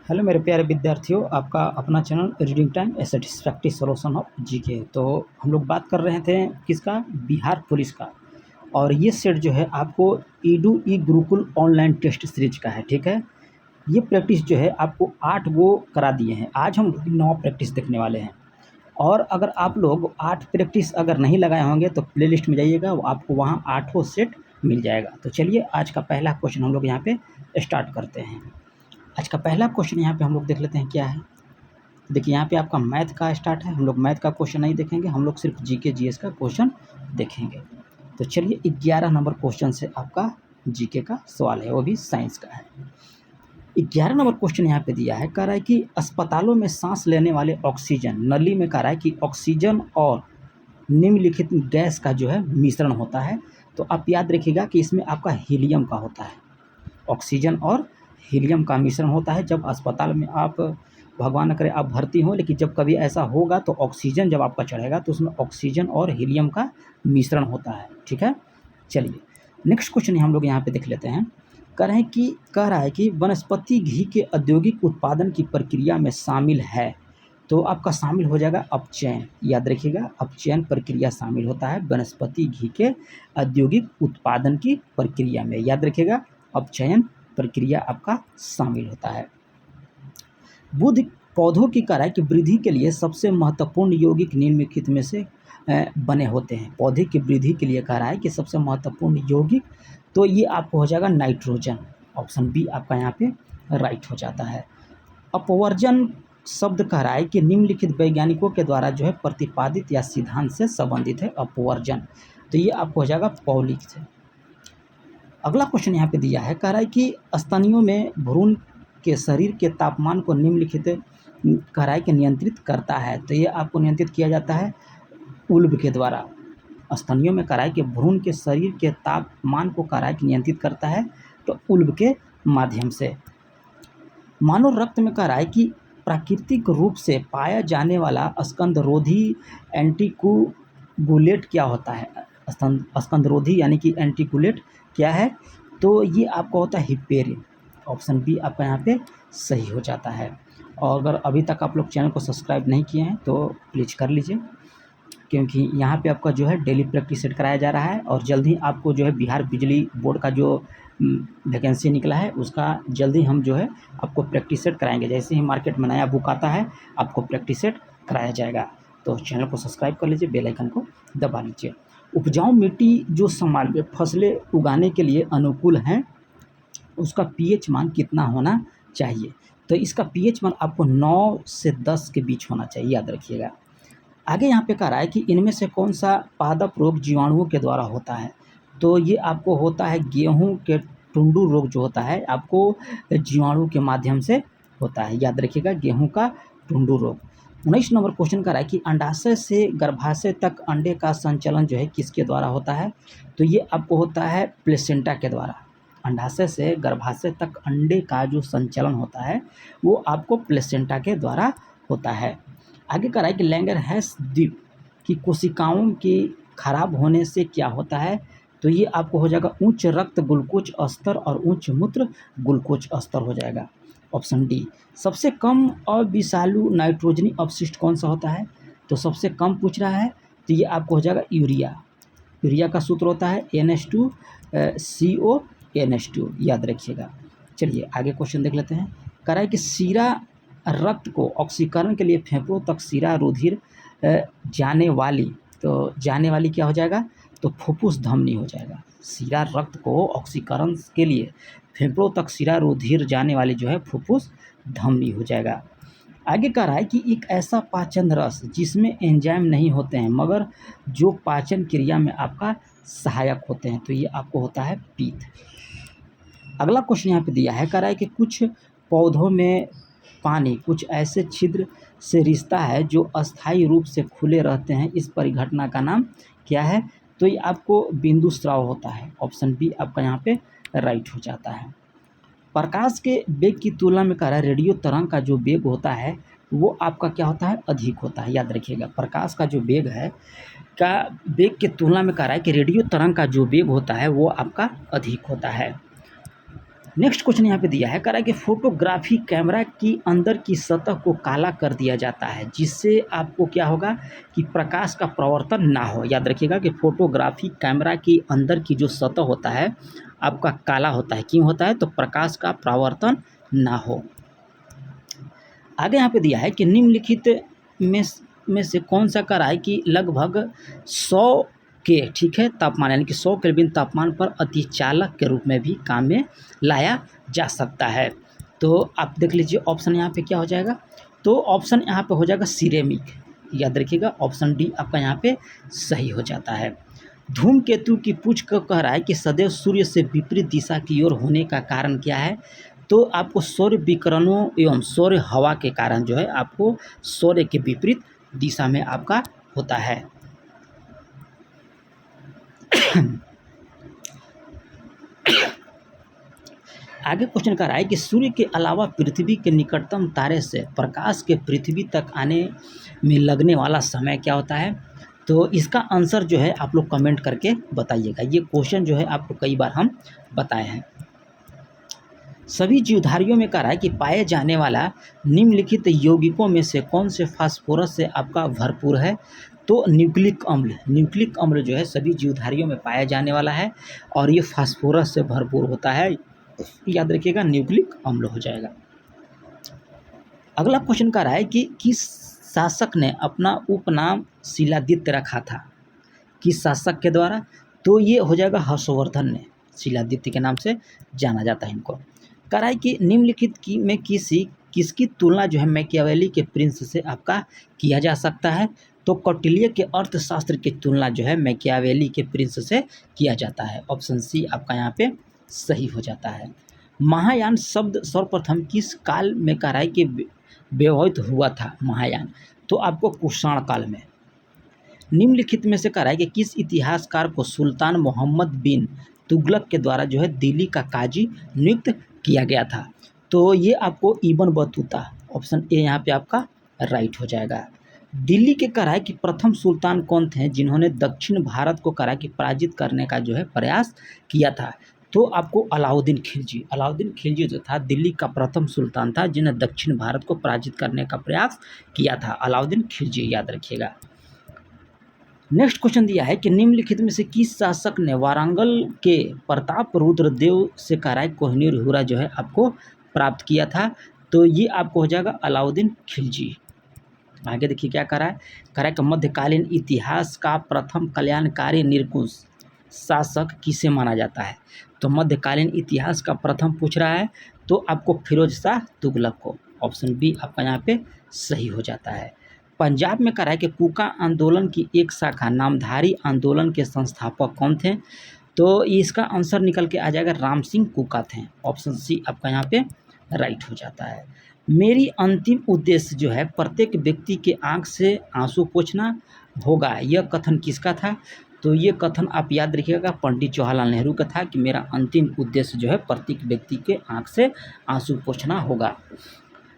Hello मेरे प्यारे विद्यार्थियों, आपका अपना channel reading time A satisfactory solution of GK. तो हम लोग बात कर रहे थे किसका, बिहार पुलिस का। और ये सेट जो है आपको ईडू ई गुरुकुल ऑनलाइन टेस्ट सीरीज का है। ठीक है, ये प्रैक्टिस जो है आपको 8 गो करा दिए हैं। आज हम 9 प्रैक्टिस देखने वाले हैं। और अगर आप लोग 8 प्रैक्टिस अगर नहीं लगाए होंगे तो प्लेलिस्ट में जाइएगा, वो आपको वहाँ 8 सेट मिल जाएगा। तो चलिए आज का पहला क्वेश्चन हम लोग यहाँ पे स्टार्ट करते हैं। आज का पहला क्वेश्चन यहाँ पे हम लोग देख लेते हैं क्या है। देखिए यहाँ पे आपका मैथ का स्टार्ट है। हम लोग मैथ का क्वेश्चन नहीं देखेंगे, हम लोग सिर्फ जीके जीएस का क्वेश्चन देखेंगे। तो चलिए 11 नंबर क्वेश्चन से आपका जीके का सवाल है, वो भी साइंस का है। 11 नंबर क्वेश्चन यहाँ पे दिया है, कह रहा है कि अस्पतालों में सांस लेने वाले ऑक्सीजन नली में कह रहा है कि ऑक्सीजन और निम्नलिखित गैस का जो है मिश्रण होता है। तो आप याद रखिएगा कि इसमें आपका हीलियम का होता है। ऑक्सीजन और हीलियम का मिश्रण होता है। जब अस्पताल में आप, भगवान न करे आप भर्ती हों, लेकिन जब कभी ऐसा होगा तो ऑक्सीजन जब आपका चढ़ेगा तो उसमें ऑक्सीजन और हीलियम का मिश्रण होता है। ठीक है, चलिए नेक्स्ट क्वेश्चन हम लोग यहाँ पे देख लेते हैं। कह रहा है कि वनस्पति घी के औद्योगिक उत्पादन की प्रक्रिया में शामिल है। तो आपका शामिल हो जाएगा अपचयन। याद रखिएगा, अपचयन प्रक्रिया शामिल होता है वनस्पति घी के औद्योगिक उत्पादन की प्रक्रिया में। याद रखिएगा, अपचयन प्रक्रिया आपका शामिल होता है। बुद्ध पौधों की कराई की वृद्धि के लिए सबसे महत्वपूर्ण यौगिक निम्नलिखित में से बने होते हैं। पौधे की वृद्धि के लिए कह रहा है कि सबसे महत्वपूर्ण यौगिक, तो ये आपको हो जाएगा नाइट्रोजन। ऑप्शन बी आपका यहाँ पे राइट हो जाता है। अपवर्जन शब्द कह रहा है कि निम्नलिखित वैज्ञानिकों के द्वारा जो है प्रतिपादित या सिद्धांत से संबंधित है अपवर्जन। तो ये आपको हो जाएगा पौलिक से। अगला क्वेश्चन यहाँ पे दिया है, कह रहा है कि स्तनियों में भ्रूण के शरीर के तापमान को निम्नलिखित कह रहा है कि नियंत्रित करता है। तो ये आपको नियंत्रित किया जाता है उल्ब के द्वारा। स्तनियों में कह रहा है कि भ्रूण के शरीर के तापमान को कह रहा है कि नियंत्रित करता है, तो उल्ब के माध्यम से। मानव रक्त में कह रहा है कि प्राकृतिक रूप से पाया जाने वाला स्कंदरोधी एंटीकोगुलेट क्या होता है। स्कंदरोधी यानी कि एंटीकोगुलेट क्या है, तो ये आपका होता है हिपेरिन। ऑप्शन बी आपका यहाँ पे सही हो जाता है। और अगर अभी तक आप लोग चैनल को सब्सक्राइब नहीं किए हैं तो प्लीज़ कर लीजिए, क्योंकि यहाँ पे आपका जो है डेली प्रैक्टिस सेट कराया जा रहा है। और जल्द ही आपको जो है बिहार बिजली बोर्ड का जो वैकेंसी निकला है उसका जल्दी हम जो है आपको प्रैक्टिस सेट कराएंगे। जैसे ही मार्केट में नया बुक आता है आपको प्रैक्टिस सेट कराया जाएगा। तो चैनल को सब्सक्राइब कर लीजिए, बेल आइकन को दबा लीजिए। उपजाऊ मिट्टी जो समान्य फसलें उगाने के लिए अनुकूल हैं, उसका पीएच मान कितना होना चाहिए। तो इसका पीएच मान आपको 9 से 10 के बीच होना चाहिए, याद रखिएगा। आगे यहाँ पे कह रहा है कि इनमें से कौन सा पादप रोग जीवाणुओं के द्वारा होता है। तो ये आपको होता है गेहूं के टुंडू रोग जो होता है आपको जीवाणु के माध्यम से होता है। याद रखिएगा, गेहूं का टुंडू रोग। 19 नंबर क्वेश्चन कह रहा है कि अंडाशय से गर्भाशय तक अंडे का संचलन जो है किसके द्वारा होता है। तो ये आपको होता है प्लेसेंटा के द्वारा। अंडाशय से गर्भाशय तक अंडे का जो संचलन होता है वो आपको प्लेसेंटा के द्वारा होता है। आगे कह रहा है कि लैंगरहैंस द्वीप की कोशिकाओं के खराब होने से क्या होता है। तो ये आपको हो जाएगा उच्च रक्त ग्लूकोज स्तर और उच्च मूत्र ग्लूकोज स्तर हो जाएगा। Option D. सबसे कम अविषालु नाइट्रोजनी अपशिष्ट कौन सा होता है। तो सबसे कम पूछ रहा है, तो ये आपको हो जाएगा यूरिया। यूरिया का सूत्र होता है NH2CO NH2, याद रखिएगा। चलिए आगे क्वेश्चन देख लेते हैं। कह रहा है कि सीरा रक्त को ऑक्सीकरण के लिए फेफड़ों तक सीरा रुधिर जाने वाली क्या हो जाएगा, तो फुफ्फुस धमनी हो जाएगा। सीरा रक्त को ऑक्सीकरण के लिए फेफड़ों तक सीरा रुधिर जाने वाली जो है फुफ्फुस धमनी हो जाएगा। आगे कह रहा है कि एक ऐसा पाचन रस जिसमें एंजाइम नहीं होते हैं मगर जो पाचन क्रिया में आपका सहायक होते हैं, तो ये आपको होता है पीत। अगला क्वेश्चन यहाँ पे दिया है, कह रहा है कि कुछ पौधों में पानी कुछ ऐसे छिद्र से रिश्ता है जो अस्थायी रूप से खुले रहते हैं, इस परिघटना का नाम क्या है। तो ये आपको बिंदु स्राव होता है। ऑप्शन बी आपका यहाँ पे राइट हो जाता है। प्रकाश के वेग की तुलना में कह रहा है रेडियो तरंग का जो वेग होता है वो आपका क्या होता है, अधिक होता है। याद रखिएगा, प्रकाश का जो वेग है का वेग की तुलना में कह रहा है कि रेडियो तरंग का जो वेग होता है वो आपका अधिक होता है। नेक्स्ट क्वेश्चन यहाँ पे दिया है, कह रहा है कि फोटोग्राफी कैमरा की अंदर की सतह को काला कर दिया जाता है, जिससे आपको क्या होगा कि प्रकाश का प्रवर्तन ना हो। याद रखिएगा कि फोटोग्राफी कैमरा की अंदर की जो सतह होता है आपका काला होता है। क्यों होता है? तो प्रकाश का परावर्तन ना हो। आगे यहाँ पे दिया है कि निम्नलिखित में से कौन सा कह रहा है कि लगभग 100 के ठीक है तापमान यानी कि 100 केल्विन तापमान पर अतिचालक के रूप में भी काम में लाया जा सकता है। तो आप देख लीजिए ऑप्शन यहाँ पे क्या हो जाएगा, तो ऑप्शन यहाँ पे हो जाएगा सिरेमिक। याद रखिएगा ऑप्शन डी आपका यहाँ पे सही हो जाता है। धूमकेतु की पूछ को कह रहा है कि सदैव सूर्य से विपरीत दिशा की ओर होने का कारण क्या है, तो आपको सौर विकिरणों एवं सौर हवा के कारण जो है आपको सौर्य के विपरीत दिशा में आपका होता है। आगे क्वेश्चन कर रहा है कि सूर्य के अलावा पृथ्वी के निकटतम तारे से प्रकाश के पृथ्वी तक आने में लगने वाला समय क्या होता है। तो इसका आंसर जो है आप लोग कमेंट करके बताइएगा। ये क्वेश्चन जो है आपको कई बार हम बताए हैं। सभी जीवधारियों में कह रहा है कि पाए जाने वाला निम्नलिखित यौगिकों में से कौन से फास्फोरस से आपका भरपूर है। तो न्यूक्लिक अम्ल जो है सभी जीवधारियों में पाया जाने वाला है और ये फास्फोरस से भरपूर होता है। याद रखिएगा न्यूक्लिक अम्ल हो जाएगा। अगला क्वेश्चन कह रहा है कि किस शासक ने अपना उपनाम शिलादित्य रखा था, किस शासक के द्वारा। तो ये हो जाएगा हर्षवर्धन ने शिलादित्य के नाम से जाना जाता है इनको। कह रहा है कि निम्नलिखित में किसकी तुलना जो है मैकियावेली के प्रिंस से आपका किया जा सकता है। तो कौटिल्य के अर्थशास्त्र की तुलना जो है मैकियावेली के प्रिंस से किया जाता है। ऑप्शन सी आपका यहाँ पे सही हो जाता है। महायान शब्द सर्वप्रथम किस काल में कह रहा है कि व्यवहित हुआ था महायान। तो आपको कुषाण काल में। निम्नलिखित में से कह रहा है कि किस इतिहासकार को सुल्तान मोहम्मद बिन तुगलक के द्वारा जो है दिल्ली का काजी नियुक्त किया गया था। तो ये आपको इब्न बतूता ऑप्शन ए यहाँ पे आपका राइट हो जाएगा। दिल्ली के कह रहा है कि प्रथम सुल्तान कौन थे जिन्होंने दक्षिण भारत को कह रहा है कि पराजित करने का जो है प्रयास किया था। तो आपको अलाउद्दीन खिलजी जो था दिल्ली का प्रथम सुल्तान था जिन्हें दक्षिण भारत को पराजित करने का प्रयास किया था। अलाउद्दीन खिलजी याद रखिएगा। नेक्स्ट क्वेश्चन दिया है कि निम्नलिखित में से किस शासक ने वारंगल के प्रताप रुद्र देव से कह रहा है कोहिनूर हीरा जो है आपको प्राप्त किया था। तो ये आपको हो जाएगा अलाउद्दीन खिलजी। आगे देखिए क्या कह रहा है कि मध्यकालीन इतिहास का प्रथम कल्याणकारी निरंकुश शासक किसे माना जाता है। तो मध्यकालीन इतिहास का प्रथम पूछ रहा है तो आपको फिरोज शाह तुगलक को। ऑप्शन बी आपका यहाँ पे सही हो जाता है। पंजाब में कह रहा है कि कूका आंदोलन की एक शाखा नामधारी आंदोलन के संस्थापक कौन थे। तो इसका आंसर निकल के आ जाएगा राम सिंह कूका थे। ऑप्शन सी आपका यहाँ पे राइट हो जाता है। मेरी अंतिम उद्देश्य जो है प्रत्येक व्यक्ति के आंख से आंसू पोंछना होगा, यह कथन किसका था। तो ये कथन आप याद रखिएगा पंडित जवाहरलाल नेहरू का था कि मेरा अंतिम उद्देश्य जो है प्रत्येक व्यक्ति के आंख से आंसू पोंछना होगा।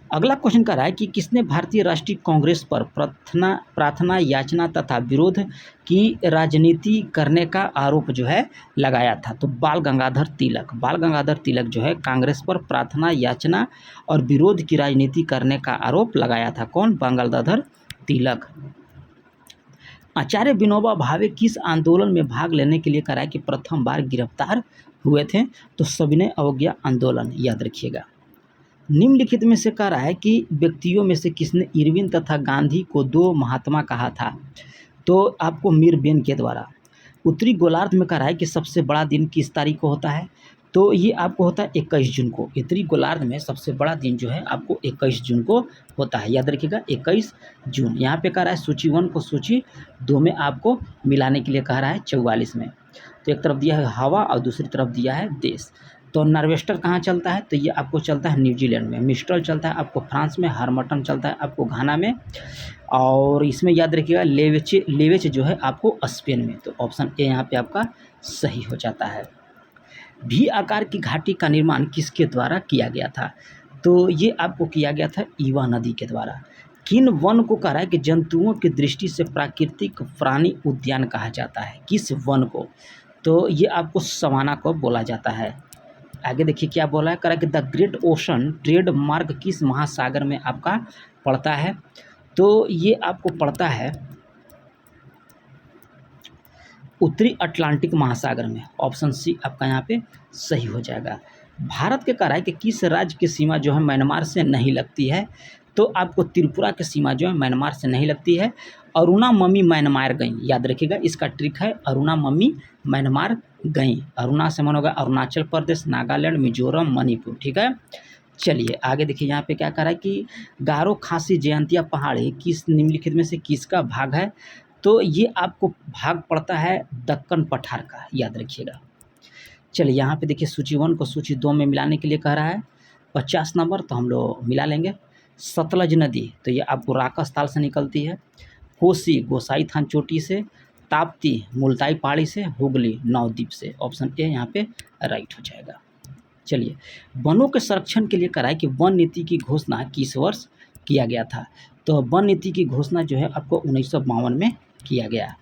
अगला क्वेश्चन कर रहा है कि किसने भारतीय राष्ट्रीय कांग्रेस पर प्रार्थना याचना तथा विरोध की राजनीति करने का आरोप जो है लगाया था। तो बाल गंगाधर तिलक जो है कांग्रेस पर प्रार्थना याचना और विरोध की राजनीति करने का आरोप लगाया था। कौन? गंगाधर तिलक। आचार्य विनोबा भावे किस आंदोलन में भाग लेने के लिए कहा है कि प्रथम बार गिरफ्तार हुए थे। तो सविनय अवज्ञा आंदोलन याद रखिएगा। निम्नलिखित में से कह रहा है कि व्यक्तियों में से किसने इरविन तथा गांधी को दो महात्मा कहा था। तो आपको मीरबेन के द्वारा। उत्तरी गोलार्ध में कह रहा है कि सबसे बड़ा दिन किस तारीख को होता है। तो ये आपको होता है 21 जून को। उत्तरी गोलार्ध में सबसे बड़ा दिन जो है आपको 21 जून को होता है। याद रखिएगा 21 जून। यहाँ पे कह रहा है सूची 1 को सूची 2 में आपको मिलाने के लिए कह रहा है 44 में। तो एक तरफ दिया है हवा और दूसरी तरफ दिया है देश। तो नार्वेस्टर कहाँ चलता है। तो ये आपको चलता है न्यूजीलैंड में। मिस्ट्रल चलता है आपको फ्रांस में। हार्मटन चलता है आपको घाना में। और इसमें याद रखिएगा लेवेच जो है आपको स्पेन में। तो ऑप्शन ए यहाँ पे आपका सही हो जाता है। भी आकार की घाटी का निर्माण किसके द्वारा किया गया था। तो ये आपको किया गया था ईवा नदी के द्वारा। किन वन को कह रहा है कि जंतुओं की दृष्टि से प्राकृतिक प्राणी उद्यान कहा जाता है। किस वन को। तो ये आपको सवाना को बोला जाता है। आगे देखिए क्या बोला है, करा कि द ग्रेट ओशन ट्रेड मार्ग किस महासागर में आपका पड़ता है, तो ये आपको पड़ता है उत्तरी अटलांटिक महासागर में। ऑप्शन सी आपका यहाँ पे सही हो जाएगा। भारत के कराए कि किस राज्य की सीमा जो है म्यांमार से नहीं लगती है, तो आपको त्रिपुरा की सीमा जो है म्यांमार से नहीं लगती है। अरुणा मम्मी म्यांमार गई, याद रखिएगा इसका ट्रिक है, अरुणा मम्मी म्यांमार गई। अरुणा से मन होगा अरुणाचल प्रदेश, नागालैंड, मिजोरम, मणिपुर, ठीक है। चलिए आगे देखिए यहाँ पे क्या कह रहा है कि गारो खासी जयंतिया पहाड़ी किस निम्नलिखित में से किसका भाग है, तो ये आपको भाग पड़ता है दक्कन पठार का, याद रखिएगा। चलिए यहाँ पे देखिए सूची 1 को सूची 2 में मिलाने के लिए कह रहा है 50 नंबर, तो हम लोग मिला लेंगे। सतलज नदी, तो ये आपको राकस ताल से निकलती है। कोसी गोसाई थान चोटी से, ताप्ती मुल्ताई पहाड़ी से, हुगली नवद्वीप से। ऑप्शन ए यहाँ पे राइट हो जाएगा। चलिए वनों के संरक्षण के लिए कराए कि वन नीति की घोषणा किस वर्ष किया गया था, तो वन नीति की घोषणा जो है आपको 1952 में किया गया।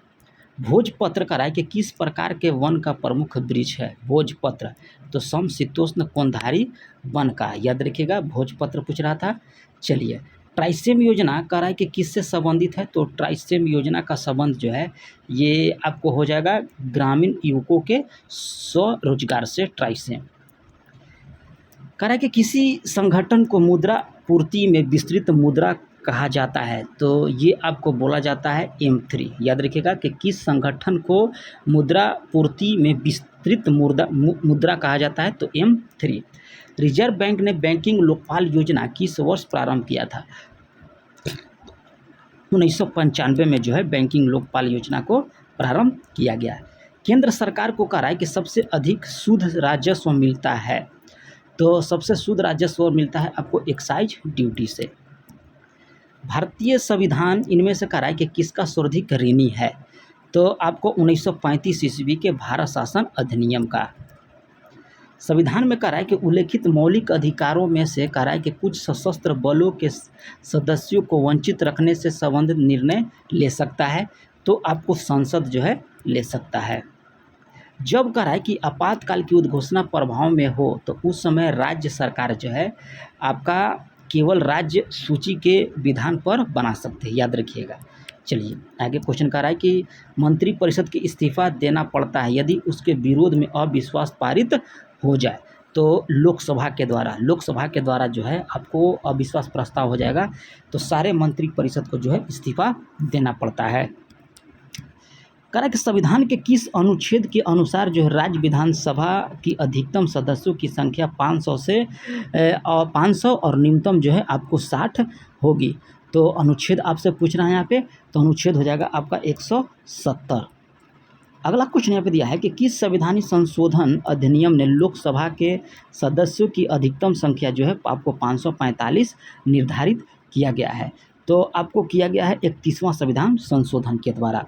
भोजपत्र कराए कि किस प्रकार के वन का प्रमुख वृक्ष है, भोजपत्र, तो समशीतोष्ण कोणधारी वन का, याद रखिएगा भोजपत्र पूछ रहा था। चलिए ट्राइसेम योजना कराए कि किससे संबंधित है, तो ट्राइसेम योजना का संबंध जो है ये आपको हो जाएगा ग्रामीण युवकों के स्वरोजगार से। ट्राइसेम करा कि किसी संगठन को मुद्रा पूर्ति में विस्तृत मुद्रा कहा जाता है, तो ये आपको बोला जाता है M3। याद रखिएगा कि किस संगठन को मुद्रा पूर्ति में विस्तृत मुद्रा कहा जाता है, तो M3। रिजर्व बैंक ने बैंकिंग लोकपाल योजना किस वर्ष प्रारंभ किया था, 1995 में जो है बैंकिंग लोकपाल योजना को प्रारंभ किया गया। केंद्र सरकार को कहा है कि सबसे अधिक शुद्ध राजस्व मिलता है, तो सबसे शुद्ध राजस्व मिलता है आपको एक्साइज ड्यूटी से। भारतीय संविधान इनमें से कहा है कि किसका सर्वाधिक ऋणी है, तो आपको 1935 ईस्वी के भारत शासन अधिनियम का। संविधान में कहा है कि उल्लेखित मौलिक अधिकारों में से कहा है कि कुछ सशस्त्र बलों के सदस्यों को वंचित रखने से संबंधित निर्णय ले सकता है, तो आपको संसद जो है ले सकता है। जब कहा है कि आपातकाल की उद्घोषणा प्रभाव में हो, तो उस समय राज्य सरकार जो है आपका केवल राज्य सूची के विधान पर बना सकते हैं, याद रखिएगा। चलिए आगे क्वेश्चन कह रहा है कि मंत्रिपरिषद के इस्तीफा देना पड़ता है यदि उसके विरोध में अविश्वास पारित हो जाए, तो लोकसभा के द्वारा जो है आपको अविश्वास प्रस्ताव हो जाएगा, तो सारे मंत्रिपरिषद को जो है इस्तीफा देना पड़ता है। कह रहा है कि संविधान के किस अनुच्छेद के अनुसार जो है राज्य विधानसभा की अधिकतम सदस्यों की संख्या 500 और न्यूनतम जो है आपको 60 होगी, तो अनुच्छेद आपसे पूछ रहा है यहाँ पे, तो अनुच्छेद हो जाएगा आपका 170। अगला क्वेश्चन यहाँ पे दिया है कि किस संवैधानिक संशोधन अधिनियम ने लोकसभा के सदस्यों की अधिकतम संख्या जो है आपको 545 निर्धारित किया गया है, तो आपको किया गया है 31वां संविधान संशोधन के द्वारा।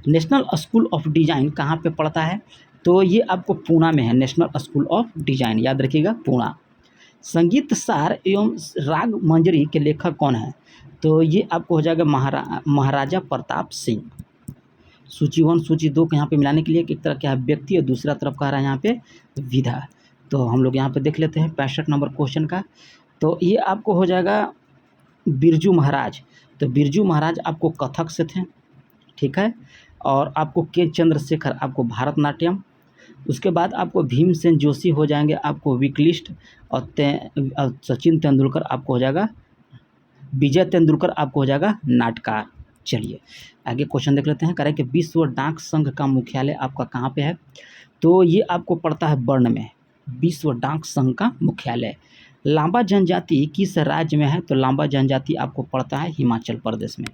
नेशनल स्कूल ऑफ डिज़ाइन कहाँ पे पड़ता है, तो ये आपको पूना में है, नेशनल स्कूल ऑफ डिज़ाइन, याद रखिएगा पूना। संगीत सार एवं राग मंजरी के लेखक कौन है, तो ये आपको हो जाएगा महाराजा प्रताप सिंह। सूची 1 सूची 2 को यहाँ पे मिलाने के लिए एक तरह क्या है व्यक्ति और दूसरा तरफ कह रहा है यहाँ पे विधा, तो हम लोग यहाँ पे देख लेते हैं 65 नंबर क्वेश्चन का। तो ये आपको हो जाएगा बिरजू महाराज, तो बिरजू महाराज आपको कथक से थे, ठीक है। और आपको के चंद्रशेखर आपको भरतनाट्यम, उसके बाद आपको भीमसेन जोशी हो जाएंगे आपको विकलिस्ट, और सचिन तेंदुलकर आपको हो जाएगा, विजय तेंदुलकर आपको हो जाएगा नाटकार। चलिए आगे क्वेश्चन देख लेते हैं। कह रहे हैं कि विश्व डाक संघ का मुख्यालय आपका कहाँ पे है, तो ये आपको पड़ता है बर्न में, विश्व डाक संघ का मुख्यालय। लांबा जनजाति किस राज्य में है, तो लांबा जनजाति आपको पड़ता है हिमाचल प्रदेश में।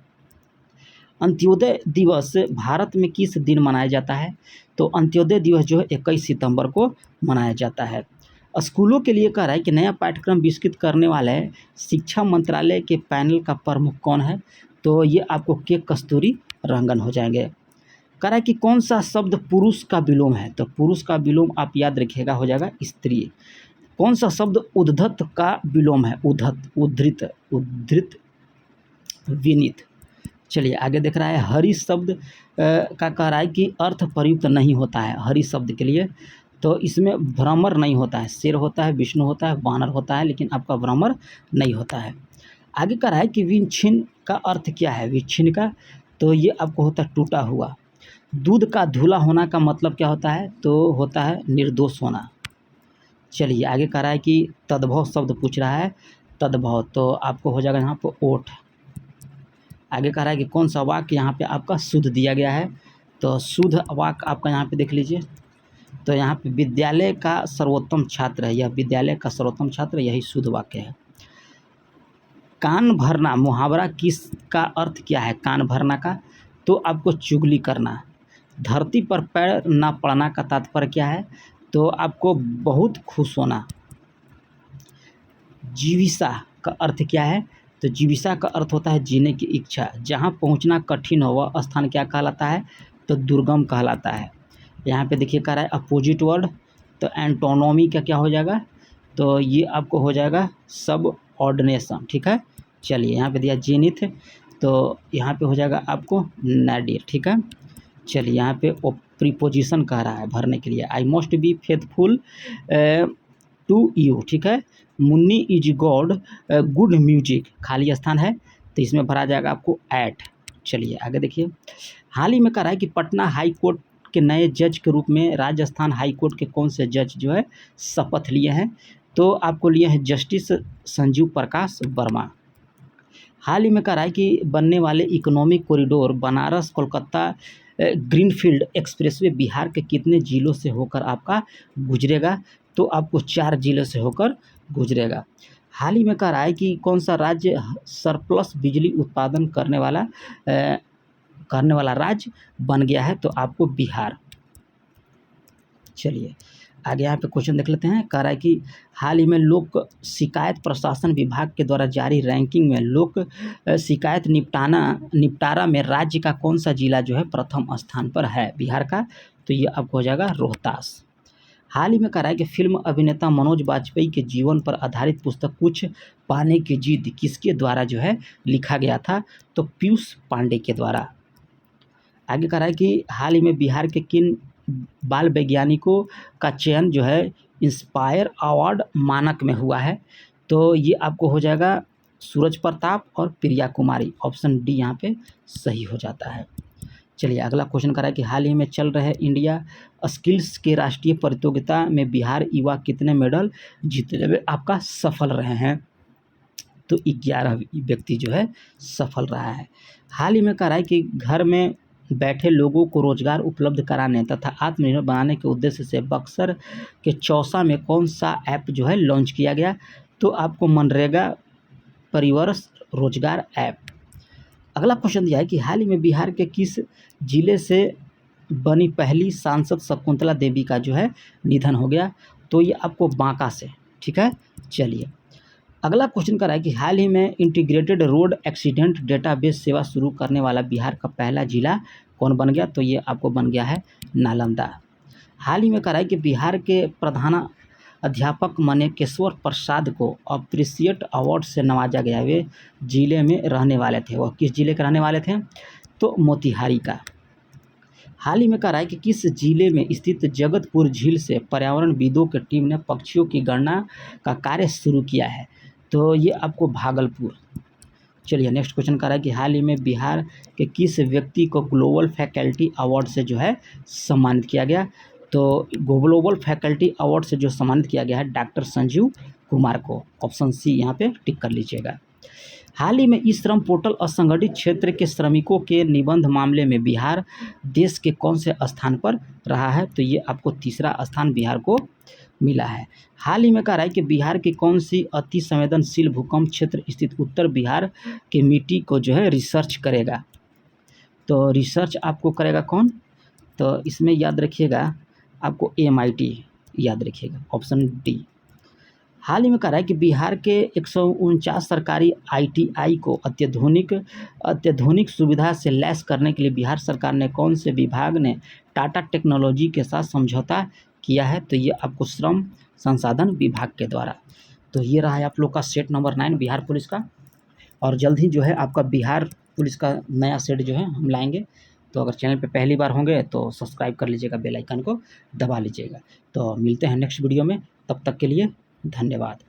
अंत्योदय दिवस भारत में किस दिन मनाया जाता है, तो अंत्योदय दिवस जो है 21 सितंबर को मनाया जाता है। स्कूलों के लिए कह रहा है कि नया पाठ्यक्रम विकसित करने वाले शिक्षा मंत्रालय के पैनल का प्रमुख कौन है, तो ये आपको के कस्तूरी रंगन हो जाएंगे। कह रहा है कि कौन सा शब्द पुरुष का विलोम है, तो पुरुष का विलोम आप याद रखिएगा हो जाएगा स्त्री। कौन सा शब्द उद्धत का विलोम है, उद्धृत विनीत। चलिए आगे देख रहा है हरि शब्द का कह रहा है कि अर्थ प्रयुक्त नहीं होता है, हरि शब्द के लिए तो इसमें भ्रमर नहीं होता है, शेर होता है, विष्णु होता है, वानर होता है, लेकिन आपका भ्रमर नहीं होता है। आगे कह रहा है कि विच्छिन्न का अर्थ क्या है? विच्छिन्न का तो ये आपको होता है टूटा हुआ। दूध का धुला होना का मतलब क्या होता है? तो होता है निर्दोष होना। चलिए आगे कह रहा है कि तद्भव शब्द पूछ रहा है, तद्भव तो आपको हो जाएगा यहाँ पर ओठ। आगे कह रहा है कि कौन सा वाक्य यहाँ पे आपका शुद्ध दिया गया है? तो शुद्ध वाक्य आपका यहाँ पे देख लीजिए, तो यहाँ पे विद्यालय का सर्वोत्तम छात्र है, यह विद्यालय का सर्वोत्तम छात्र, यही शुद्ध वाक्य है। कान भरना मुहावरा किसका अर्थ क्या है? कान भरना का तो आपको चुगली करना। धरती पर पैर न पड़ना का तात्पर्य क्या है? तो आपको बहुत खुश होना। जीविसा का अर्थ क्या है? तो जीविसा का अर्थ होता है जीने की इच्छा। जहाँ पहुँचना कठिन हो वह स्थान क्या कहलाता है? तो दुर्गम कहलाता है। यहाँ पे देखिए कह रहा है अपोजिट वर्ड, तो एंटोनोमी का क्या हो जाएगा? तो ये आपको हो जाएगा सब ऑर्डिनेशन। ठीक है, चलिए यहाँ पे दिया जेनिथ, तो यहाँ पे हो जाएगा आपको नैडिर। ठीक है, चलिए यहाँ पे प्रीपोजिशन कह रहा है भरने के लिए, I must be faithful to you. ठीक है, Munni is god good music, खाली स्थान है तो इसमें भरा जाएगा आपको एट। चलिए आगे देखिए, हाल ही में कह रहा है कि पटना हाई कोर्ट के नए जज के रूप में राजस्थान हाई कोर्ट के कौन से जज जो है शपथ लिए हैं? तो आपको लिए हैं जस्टिस संजीव प्रकाश वर्मा। हाल ही में कह रहा है कि बनने वाले economic corridor Banaras Kolkata greenfield expressway Bihar के कितने जिलों से होकर आपका गुजरेगा? तो आपको 4 जिलों से होकर गुजरेगा। हाल ही में कह रहा है कि कौन सा राज्य सरप्लस बिजली उत्पादन करने वाला राज्य बन गया है? तो आपको बिहार। चलिए आगे यहाँ पे क्वेश्चन देख लेते हैं। कह रहा है कि हाल ही में लोक शिकायत प्रशासन विभाग के द्वारा जारी रैंकिंग में लोक शिकायत निपटारा में राज्य का कौन सा जिला जो है प्रथम स्थान पर है? बिहार का, तो ये आपको हो जाएगा रोहतास। हाल ही में कह रहा है कि फिल्म अभिनेता मनोज वाजपेयी के जीवन पर आधारित पुस्तक कुछ पाने की जिद किसके द्वारा जो है लिखा गया था? तो पीयूष पांडे के द्वारा। आगे कह रहा है कि हाल ही में बिहार के किन बाल वैज्ञानिकों का चयन जो है इंस्पायर अवार्ड मानक में हुआ है? तो ये आपको हो जाएगा सूरज प्रताप और प्रिया कुमारी, ऑप्शन डी यहाँ पे सही हो जाता है। चलिए अगला क्वेश्चन कर रहा है कि हाल ही में चल रहे इंडिया स्किल्स के राष्ट्रीय प्रतियोगिता में बिहार युवा कितने मेडल जीतने में आपका सफल रहे हैं? तो 11 व्यक्ति जो है सफल रहा है। हाल ही में कह रहा है कि घर में बैठे लोगों को रोजगार उपलब्ध कराने तथा आत्मनिर्भर बनाने के उद्देश्य से बक्सर के चौसा में कौन सा ऐप जो है लॉन्च किया गया? तो आपको मनरेगा परिवर्स रोजगार ऐप। अगला क्वेश्चन दिया है कि हाल ही में बिहार के किस जिले से बनी पहली सांसद शकुंतला देवी का जो है निधन हो गया? तो ये आपको बांका से। ठीक है, चलिए अगला क्वेश्चन कर रहा है कि हाल ही में इंटीग्रेटेड रोड एक्सीडेंट डेटाबेस सेवा शुरू करने वाला बिहार का पहला जिला कौन बन गया? तो ये आपको बन गया है नालंदा। हाल ही में कह रहा है कि बिहार के प्रधान अध्यापक मनेकेश्वर प्रसाद को अप्रिशिएट अवार्ड से नवाजा गया। वे जिले में रहने वाले थे, वह किस जिले के रहने वाले थे? तो मोतिहारी का। हाल ही में कह रहा है कि किस जिले में स्थित जगतपुर झील से पर्यावरणविदों की टीम ने पक्षियों की गणना का कार्य शुरू किया है? तो ये आपको भागलपुर। चलिए नेक्स्ट क्वेश्चन कर रहा है कि हाल ही में बिहार के किस व्यक्ति को ग्लोबल फैकल्टी अवार्ड से जो है सम्मानित किया गया? तो ग्लोबल फैकल्टी अवार्ड से जो सम्मानित किया गया है डॉक्टर संजीव कुमार को, ऑप्शन सी यहाँ पे टिक कर लीजिएगा। हाल ही में ई श्रम पोर्टल असंगठित क्षेत्र के श्रमिकों के निबंध मामले में बिहार देश के कौन से स्थान पर रहा है? तो ये आपको तीसरा स्थान बिहार को मिला है। हाल ही में कह रहा है कि बिहार की कौन सी अति संवेदनशील भूकंप क्षेत्र स्थित उत्तर बिहार के मिट्टी को जो है रिसर्च करेगा? तो रिसर्च आपको करेगा कौन? तो इसमें याद रखिएगा आपको MIT याद रखिएगा, ऑप्शन डी। हाल ही में कह रहा है कि बिहार के 149 सरकारी ITI को अत्याधुनिक सुविधा से लैस करने के लिए बिहार सरकार ने कौन से विभाग ने टाटा टेक्नोलॉजी के साथ समझौता किया है? तो ये आपको श्रम संसाधन विभाग के द्वारा। तो ये रहा है आप लोग का सेट नंबर 9 बिहार पुलिस का, और जल्द ही जो है आपका बिहार पुलिस का नया सेट जो है हम लाएंगे। तो अगर चैनल पे पहली बार होंगे तो सब्सक्राइब कर लीजिएगा, बेल आइकन को दबा लीजिएगा। तो मिलते हैं नेक्स्ट वीडियो में, तब तक के लिए धन्यवाद।